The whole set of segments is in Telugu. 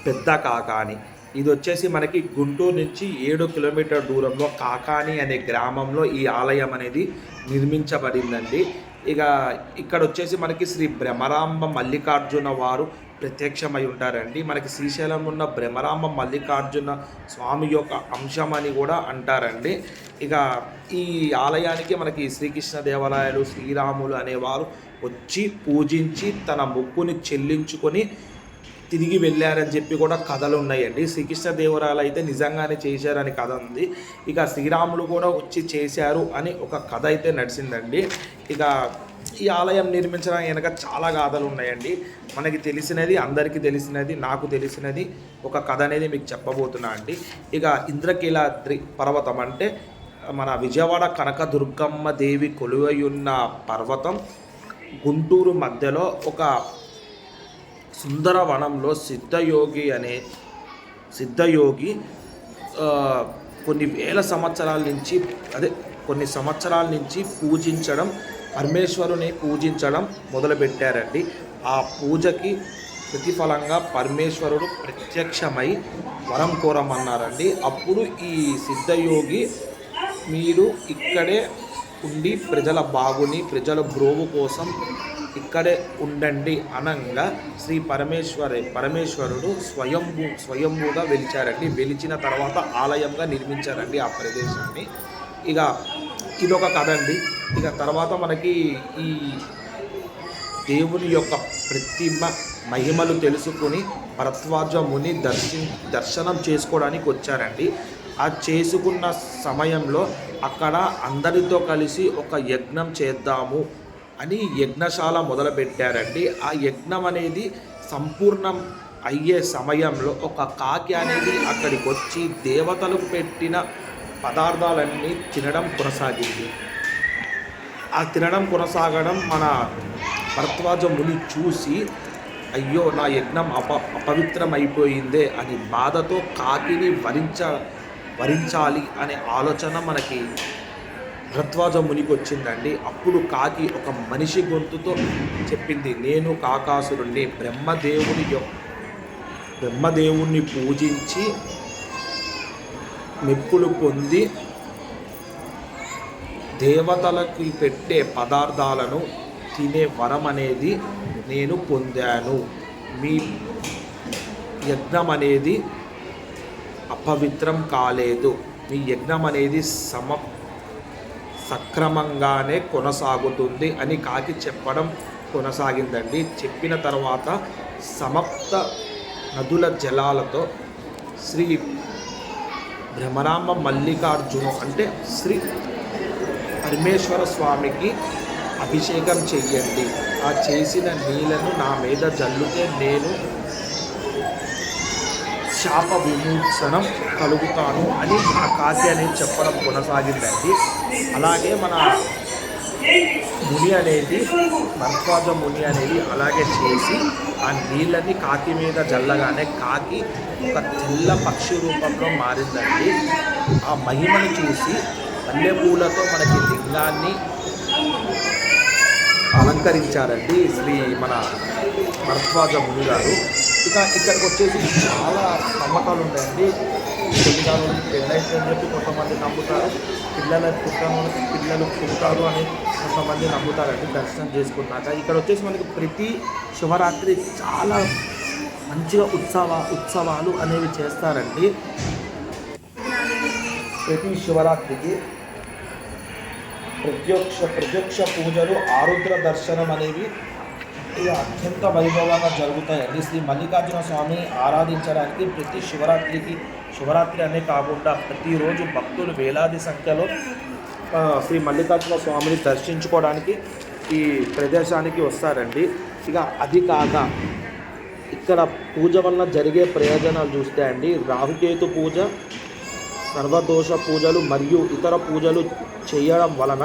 పెద్ద కాకాని. ఇది వచ్చేసి మనకి గుంటూరు నుంచి 7 కిలోమీటర్ దూరంలో కాకాని అనే గ్రామంలో ఈ ఆలయం అనేది నిర్మించబడిందండి. ఇక ఇక్కడ వచ్చేసి మనకి శ్రీ భ్రమరాంబ మల్లికార్జున వారు ప్రత్యక్షమై ఉంటారండి. మనకి శ్రీశైలం ఉన్న భ్రమరాంబ మల్లికార్జున స్వామి యొక్క అంశమని కూడా అంటారండి. ఇక ఈ ఆలయానికి మనకి శ్రీకృష్ణదేవరాయలు, శ్రీరాములు అనేవారు వచ్చి పూజించి తన మొక్కుని చెల్లించుకొని తిరిగి వెళ్ళారని చెప్పి కూడా కథలు ఉన్నాయండి. శ్రీకృష్ణదేవరాయలు అయితే నిజంగానే చేశారని కథ ఉంది. ఇక శ్రీరాములు కూడా వచ్చి చేశారు అని ఒక కథ అయితే నడిచిందండి. ఇక ఈ ఆలయం నిర్మించడానికి వెనక చాలా గాథలు ఉన్నాయండి. మనకి తెలిసినది, అందరికీ తెలిసినది, నాకు తెలిసినది ఒక కథ అనేది మీకు చెప్పబోతున్నా అండి. ఇక ఇంద్రకీలాద్రి పర్వతం అంటే మన విజయవాడ కనకదుర్గమ్మ దేవి కొలువై ఉన్న పర్వతం గుంటూరు మధ్యలో ఒక సుందరవనంలో సిద్ధయోగి కొన్ని సంవత్సరాల నుంచి పరమేశ్వరుని పూజించడం మొదలుపెట్టారండి. ఆ పూజకి ప్రతిఫలంగా పరమేశ్వరుడు ప్రత్యక్షమై వరం కోరమన్నారండి. అప్పుడు ఈ సిద్ధయోగి మీరు ఇక్కడే ఉండి ప్రజల బాగుని, ప్రజల బ్రోవు కోసం ఇక్కడే ఉండండి అనంగా శ్రీ పరమేశ్వరుడు స్వయంభూగా వెలిచారండి. వెలిచిన తర్వాత ఆలయంగా నిర్మించారండి ఆ ప్రదేశాన్ని. ఇక ఇదొక కథ అండి. ఇక తర్వాత మనకి ఈ దేవుని యొక్క ప్రతిమ మహిమలు తెలుసుకొని భరద్వాజ ముని దర్శనం చేసుకోవడానికి వచ్చారండి. ఆ చేసుకున్న సమయంలో అక్కడ అందరితో కలిసి ఒక యజ్ఞం చేద్దాము అని యజ్ఞశాల మొదలుపెట్టారండి. ఆ యజ్ఞం అనేది సంపూర్ణం అయ్యే సమయంలో ఒక కాకి అనేది అక్కడికి వచ్చి దేవతలకు పెట్టిన పదార్థాలన్నీ తినడం కొనసాగింది. ఆ తినడం కొనసాగడం మన భరద్వాజ ముని చూసి అయ్యో నా యజ్ఞం అపవిత్రమైపోయిందే అని బాధతో కాకిని వరించాలి అనే ఆలోచన మనకి భరద్వాజ మునికి వచ్చిందండి. అప్పుడు కాకి ఒక మనిషి గొంతుతో చెప్పింది, నేను కాకాసురుణ్ణి, బ్రహ్మదేవుణ్ణి పూజించి మెప్పులు పొంది దేవతలకి పెట్టే పదార్థాలను తినే వరం అనేది నేను పొందాను. మీ యజ్ఞం అనేది అపవిత్రం కాలేదు, మీ యజ్ఞం అనేది సక్రమంగానే కొనసాగుతుంది అని కాకి చెప్పడం కొనసాగిందండి. చెప్పిన తర్వాత సమప్త నదుల జలాలతో శ్రీ భ్రమరాంబ మల్లికార్జును అంటే శ్రీ పరమేశ్వర స్వామికి అభిషేకం చెయ్యండి. ఆ చేసిన నీళ్లను నా మీద జల్లుతే నేను శాప విమోచనం కలుగుతాను అని ఆ కాకి అనేది చెప్పడం కొనసాగిందండి. అలాగే మన ముని అనేది భరద్వాజ ముని అనేది అలాగే చేసి ఆ నీళ్ళని కాకి మీద జల్లగానే కాకి ఒక తెల్ల పక్షి రూపంలో మారిందండి. ఆ మహిమను చూసి మల్లెపూలతో మనకి లింగాన్ని అలంకరించారండి శ్రీ మన భరద్వాజ ముని గారు. ఇక ఇక్కడికి వచ్చేసి చాలా నమ్మకాలు ఉంటాయండి. కొన్నిసార్లు పెళ్ళైతే అని చెప్పి కొంతమంది నమ్ముతారు, పిల్లలు పుడతారు అని కొంతమంది నమ్ముతారండి దర్శనం చేసుకున్నాక. ఇక్కడ వచ్చేసి మనకి ప్రతి శివరాత్రి చాలా మంచిగా ఉత్సవాలు అనేవి చేస్తారండి. ప్రతి శివరాత్రికి ప్రత్యక్ష పూజలు, ఆరుద్ర దర్శనం అనేవి ఇక అత్యంత వైభవంగా జరుగుతాయండి. శ్రీ మల్లికార్జున స్వామిని ఆరాధించడానికి ప్రతి శివరాత్రి అనే కాకుండా ప్రతిరోజు భక్తులు వేలాది సంఖ్యలో శ్రీ మల్లికార్జున స్వామిని దర్శించుకోవడానికి ఈ ప్రదేశానికి వస్తారండి. ఇక అది కాక ఇక్కడ పూజ వల్ల జరిగే ప్రయోజనాలు చూస్తే అండి, రాహుకేతు పూజ, సర్వదోష పూజలు మరియు ఇతర పూజలు చేయడం వలన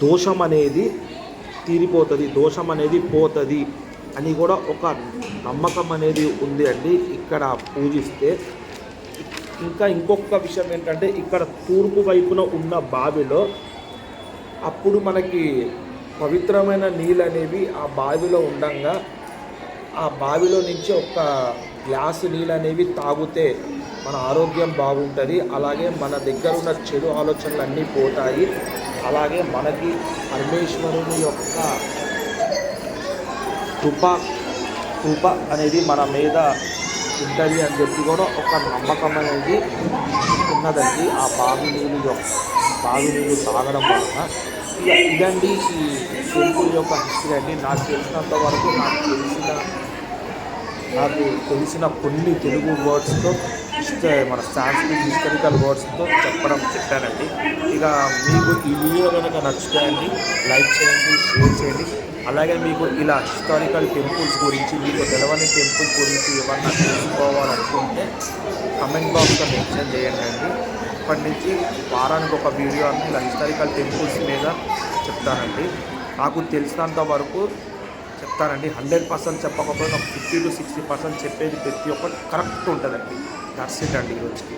దోషం అనేది తీరిపోతుంది, దోషం అనేది పోతుంది అని కూడా ఒక నమ్మకం అనేది ఉంది అండి ఇక్కడ పూజిస్తే. ఇంకా ఇంకొక విషయం ఏంటంటే, ఇక్కడ తూర్పు వైపున ఉన్న బావిలో అప్పుడు మనకి పవిత్రమైన నీళ్ళు అనేవి ఆ బావిలో ఉండగా ఆ బావిలో నుంచి ఒక గ్లాసు నీళ్ళు అనేవి తాగితే మన ఆరోగ్యం బాగుంటుంది. అలాగే మన దగ్గర ఉన్న చెడు ఆలోచనలు అన్నీ పోతాయి. అలాగే మనకి పరమేశ్వరుని యొక్క కృప కృప అనేది మన మీద ఉంటుంది అని చెప్పి కూడా ఒక నమ్మకం అనేది ఉన్నదండి. ఆ బావి నీళ్ళు తాగడం వలన ఇదండి ఈ టెంపుల్ యొక్క హిస్టరీ అండి. నాకు తెలిసినంత వరకు నాకు తెలిసిన కొన్ని తెలుగు వర్డ్స్తో మన సాంస్క్రిట్ హిస్టారికల్ వర్డ్స్తో చెప్పానండి. ఇక మీకు ఈ వీడియో కనుక నచ్చుతాయండి, లైక్ చేయండి, షేర్ చేయండి. అలాగే మీకు ఇలా హిస్టారికల్ టెంపుల్స్ గురించి, మీకు తెలవని టెంపుల్స్ గురించి ఏమన్నా తెలుసుకోవాలనుకుంటే కమెంట్ బాక్స్లో మెన్షన్ చేయండి అండి. ఇప్పటి నుంచి వారానికి ఒక వీడియో అని ఇలా హిస్టారికల్ టెంపుల్స్ మీద చెప్తానండి. నాకు తెలిసినంత వరకు చెప్తానండి. 100% చెప్పకపోతే ఒక 50 to 60% చెప్పేది ప్రతి ఒక్కటి కరెక్ట్ ఉంటుందండి. దట్స్ ఇట్ అండి ఈరోజుకి.